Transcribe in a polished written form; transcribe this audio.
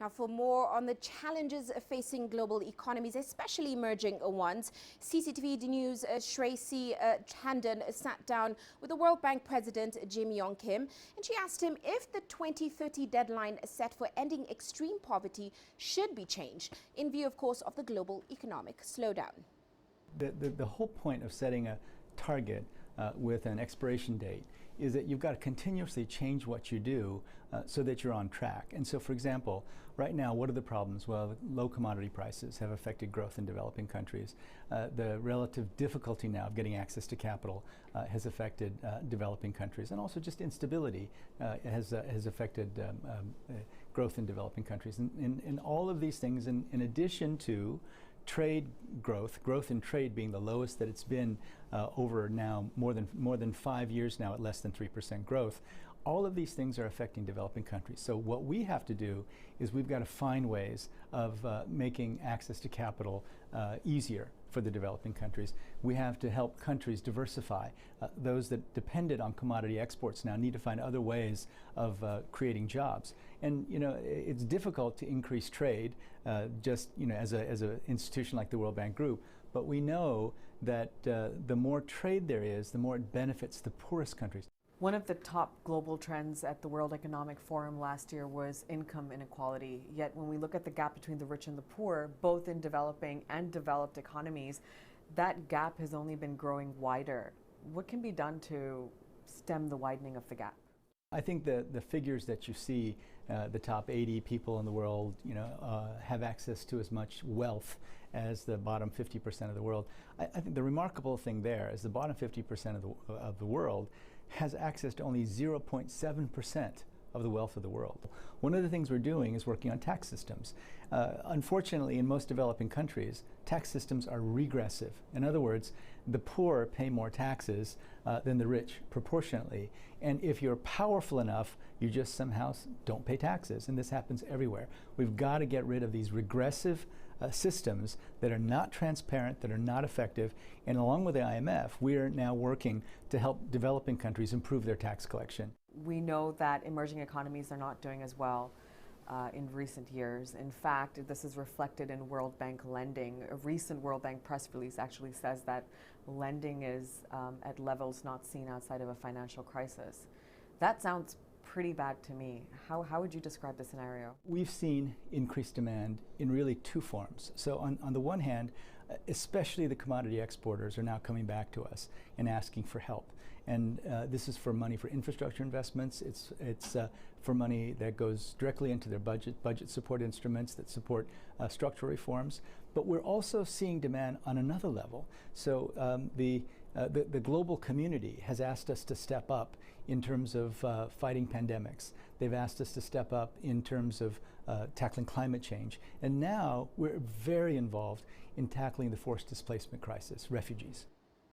Now, for more on the challenges facing global economies, especially emerging ones, CCTV NEWS Shraysi Tandon sat down with the World Bank President Yong, and she asked him if the 2030 deadline set for ending extreme poverty should be changed, in view, of course, of the global economic slowdown. The whole point of setting a target with an expiration date is that you've got to continuously change what you do so that you're on track. And so, for example, right now, what are the problems? Well, low commodity prices have affected growth in developing countries. The relative difficulty now of getting access to capital has affected developing countries, and also just instability has affected growth in developing countries. And all of these things, in addition to trade growth in trade being the lowest that it's been over now more than 5 years now, at less than 3% growth. All of these things are affecting developing countries. So what we have to do is we've got to find ways of making access to capital easier for the developing countries. We have to help countries diversify. Those that depended on commodity exports now need to find other ways of creating jobs. And it's difficult to increase trade just as an institution like the World Bank Group. But we know that the more trade there is, the more it benefits the poorest countries. One of the top global trends at the World Economic Forum last year was income inequality. Yet when we look at the gap between the rich and the poor, both in developing and developed economies, that gap has only been growing wider. What can be done to stem the widening of the gap? I think the figures that you see, the top 80 people in the world, have access to as much wealth as the bottom 50% of the world. I think the remarkable thing there is the bottom 50% of the world has access to only 0.7% of the wealth of the world. One of the things we're doing is working on tax systems. Unfortunately, in most developing countries, tax systems are regressive. In other words, the poor pay more taxes than the rich proportionately. And if you're powerful enough, you just somehow don't pay taxes. And this happens everywhere. We've got to get rid of these regressive systems that are not transparent, that are not effective. And along with the IMF, we're now working to help developing countries improve their tax collection. We know that emerging economies are not doing as well in recent years. In fact, this is reflected in World Bank lending. A recent World Bank press release actually says that lending is at levels not seen outside of a financial crisis. That sounds pretty bad to me. How would you describe the scenario? We've seen increased demand in really two forms. So on the one hand, especially the commodity exporters are now coming back to us and asking for help. And this is for money for infrastructure investments. It's for money that goes directly into their budget support instruments that support structural reforms. But we're also seeing demand on another level. So the global community has asked us to step up in terms of fighting pandemics. They've asked us to step up in terms of tackling climate change. And now we're very involved in tackling the forced displacement crisis, refugees.